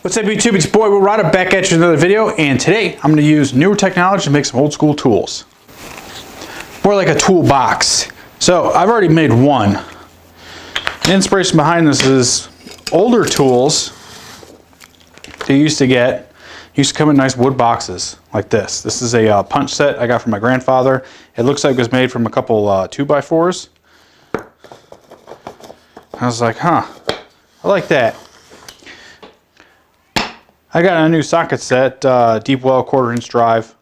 What's up YouTube, it's your boy Will Ryder back at you with another video, and today I'm going to use newer technology to make some old school tools. More like a toolbox. So I've already made one. The inspiration behind this is older tools they used to come in nice wood boxes like this. This is a punch set I got from my grandfather. It looks like it was made from a couple 2x4s. I was like, huh, I like that. I got a new socket set, deep well 1/4" drive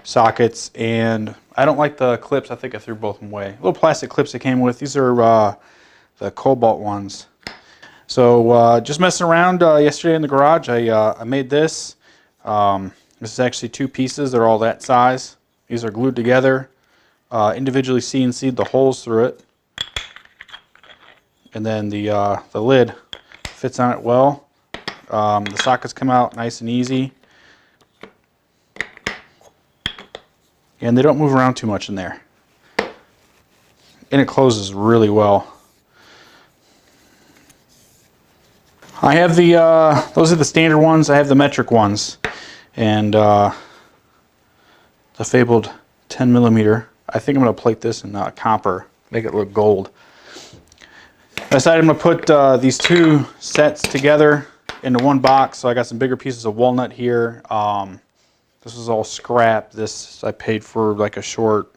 sockets, and I don't like the clips. I think I threw both of them away. Little plastic clips it came with. These are the Cobalt ones. So just messing around yesterday in the garage, I made this. This is actually 2 pieces. They're all that size. These are glued together, individually CNC'd the holes through it, and then the lid fits on it well. The sockets come out nice and easy, and they don't move around too much in there, and it closes really well. I have those are the standard ones. I have the metric ones, and the fabled 10mm. I think I'm going to plate this in copper, make it look gold. I decided I'm going to put these 2 sets together into one box. So I got some bigger pieces of walnut here. This is all scrap. This I paid for like a short,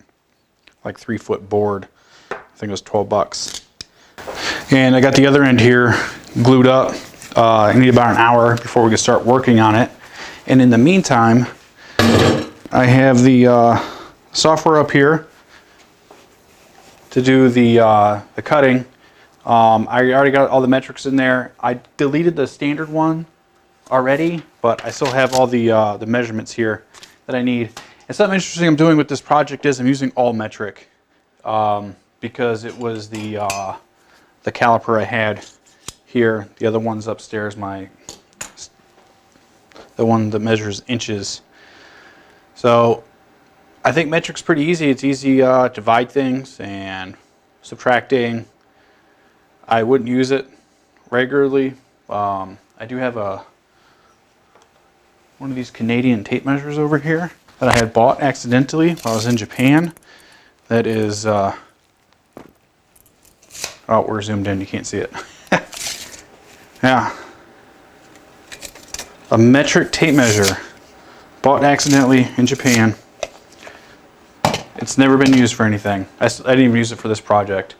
like 3-foot board. I think it was 12 bucks. And I got the other end here glued up. I need about an hour before we can start working on it. And in the meantime, I have the software up here to do the cutting. I already got all the metrics in there. I deleted the standard one already, but I still have all the measurements here that I need. And something interesting I'm doing with this project is I'm using all metric because it was the caliper I had here. The other one's upstairs, the one that measures inches. So I think metric's pretty easy. It's easy to divide things and subtracting. I wouldn't use it regularly. I do have one of these Canadian tape measures over here that I had bought accidentally while I was in Japan. That is, oh, we're zoomed in, you can't see it. Yeah, a metric tape measure, bought accidentally in Japan. It's never been used for anything. I didn't even use it for this project.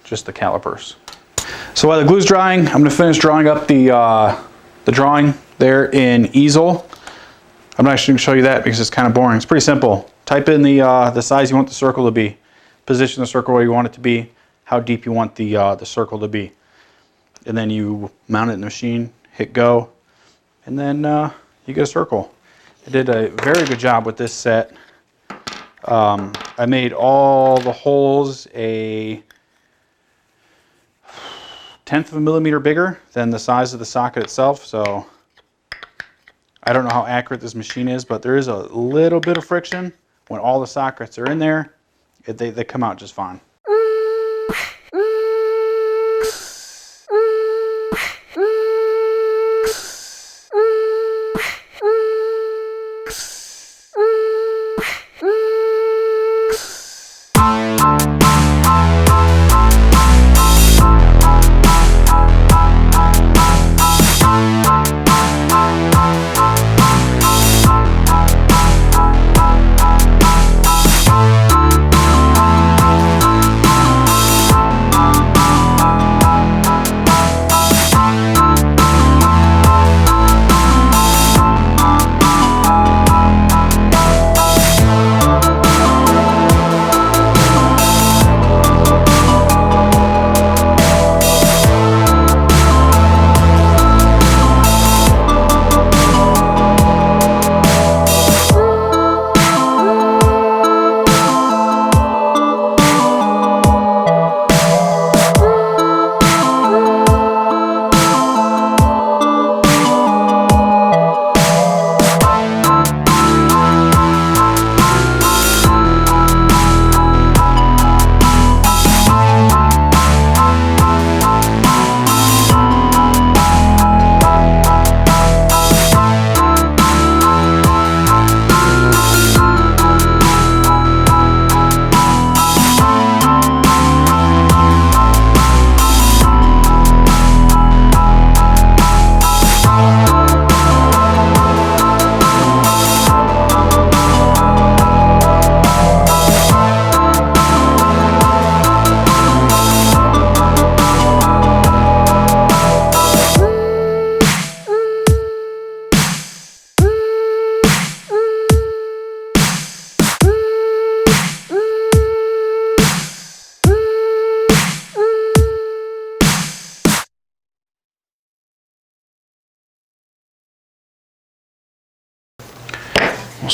Just the calipers. So while the glue's drying, I'm going to finish drawing up the drawing there in easel. I'm not actually going to show you that because it's kind of boring. It's pretty simple. Type in the size you want the circle to be, position the circle where you want it to be, how deep you want the circle to be, and then you mount it in the machine, hit go, and then you get a circle. I did a very good job with this set. I made all the holes a 1/10 of a millimeter bigger than the size of the socket itself, so I don't know how accurate this machine is, but there is a little bit of friction. When all the sockets are in there, they come out just fine.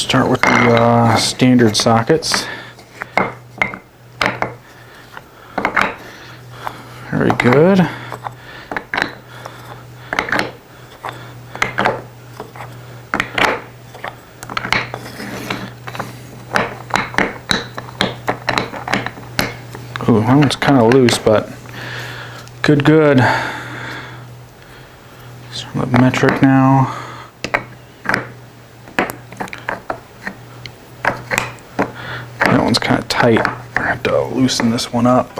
Start with the standard sockets. Very good. Ooh, that one's kind of loose, but good. So metric now. That one's kind of tight. I have to loosen this one up.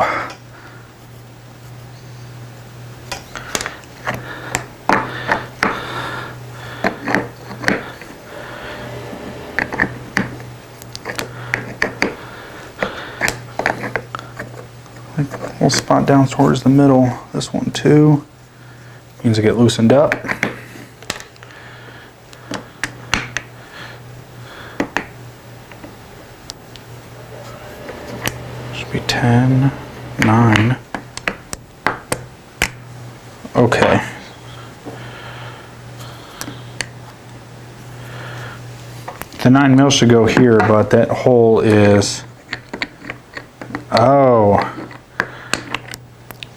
We'll spot down towards the middle. This one too. Means I get loosened up. Should be 10, 9. Okay. The 9 mil should go here, but that hole is, oh.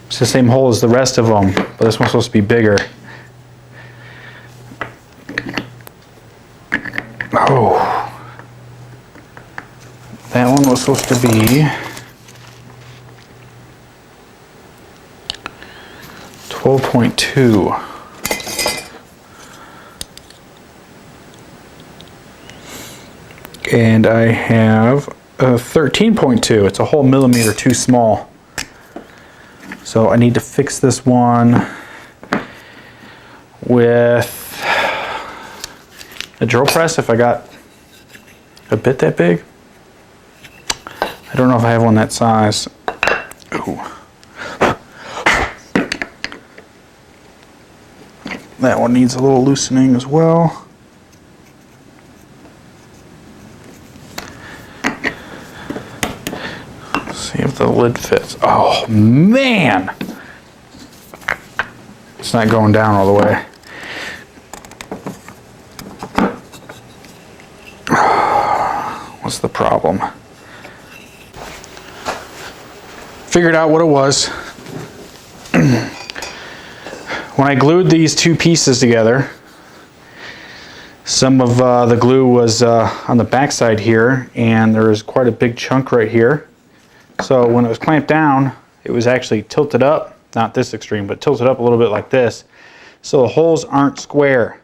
It's the same hole as the rest of them, but this one's supposed to be bigger. Oh. That one was supposed to be 12.2. And I have a 13.2. It's a whole millimeter too small. So I need to fix this one with a drill press if I got a bit that big. I don't know if I have one that size. Ooh. That one needs a little loosening as well. See if the lid fits. Oh man! It's not going down all the way. What's the problem? Figured out what it was. When I glued these two pieces together, some of the glue was on the back side here, and there was quite a big chunk right here. So when it was clamped down, it was actually tilted up, not this extreme, but tilted up a little bit like this. So the holes aren't square.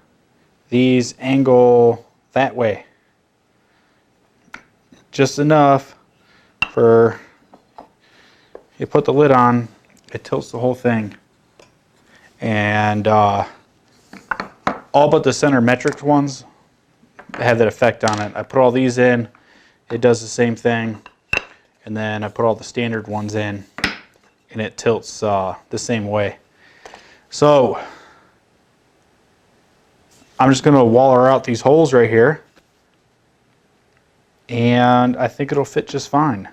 These angle that way. Just enough for, you put the lid on, it tilts the whole thing. And all but the center metric ones have that effect on it. I put all these in, it does the same thing. And then I put all the standard ones in, and it tilts the same way. So I'm just going to waller out these holes right here, and I think it'll fit just fine.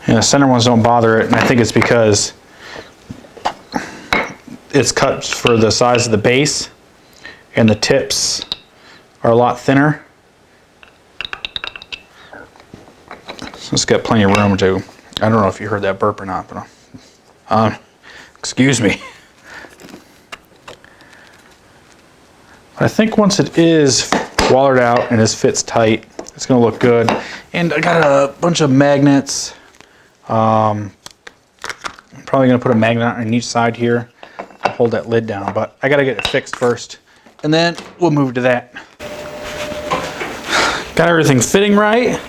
And the center ones don't bother it, and I think it's because it's cut for the size of the base, and the tips are a lot thinner. So it's got plenty of room to, I don't know if you heard that burp or not, but excuse me. I think once it is wallered out and this fits tight, it's going to look good. And I got a bunch of magnets. I'm probably going to put a magnet on each side here to hold that lid down, but I got to get it fixed first, and then we'll move to that. Got everything fitting right,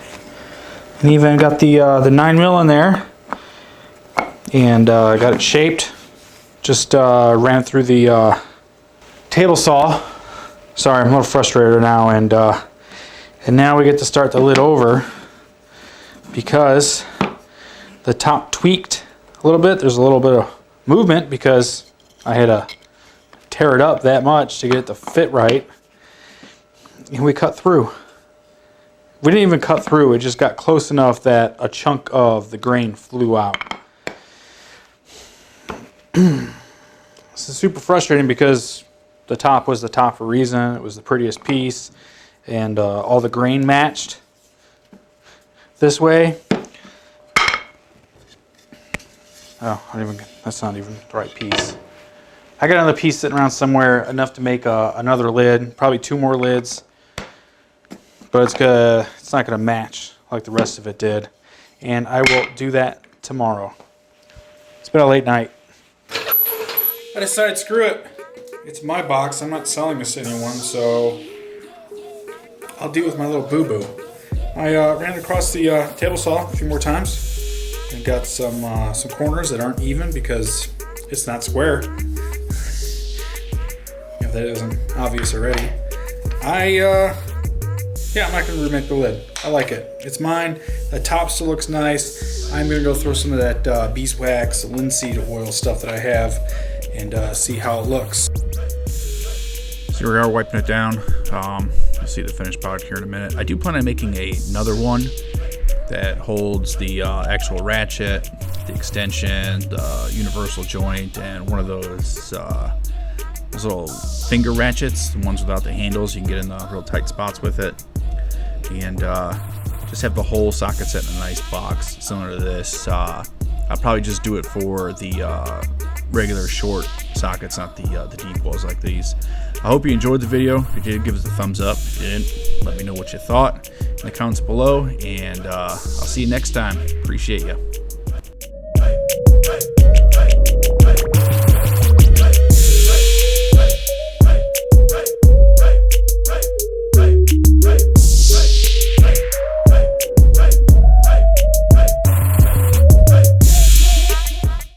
and even got the 9 mil in there, and got it shaped. Just ran it through the table saw. Sorry, I'm a little frustrated now, and now we get to start the lid over because the top tweaked a little bit. There's a little bit of movement because I had to tear it up that much to get it to fit right. And we cut through. We didn't even cut through, it just got close enough that a chunk of the grain flew out. This is super frustrating because the top was the top for a reason. It was the prettiest piece, and all the grain matched this way. Oh, that's not even the right piece. I got another piece sitting around somewhere, enough to make another lid, probably 2 more lids. But it's not gonna match like the rest of it did. And I will do that tomorrow. It's been a late night. I decided, screw it. It's my box. I'm not selling this to anyone, so I'll deal with my little boo-boo. I ran across the table saw a few more times and got some corners that aren't even because it's not square. If that isn't obvious already. Yeah, I'm not going to remake the lid. I like it. It's mine. The top still looks nice. I'm going to go throw some of that beeswax, linseed oil stuff that I have and see how it looks. So we are wiping it down. You'll see the finished product here in a minute. I do plan on making another one that holds the actual ratchet, the extension, the universal joint, and one of those little finger ratchets, the ones without the handles. You can get in the real tight spots with it. And just have the whole socket set in a nice box similar to this. I'll probably just do it for the regular short sockets, not the deep ones like these. I hope you enjoyed the video. If you did, give us a thumbs up. If you didn't, let me know what you thought in the comments below, and I'll see you next time. Appreciate you.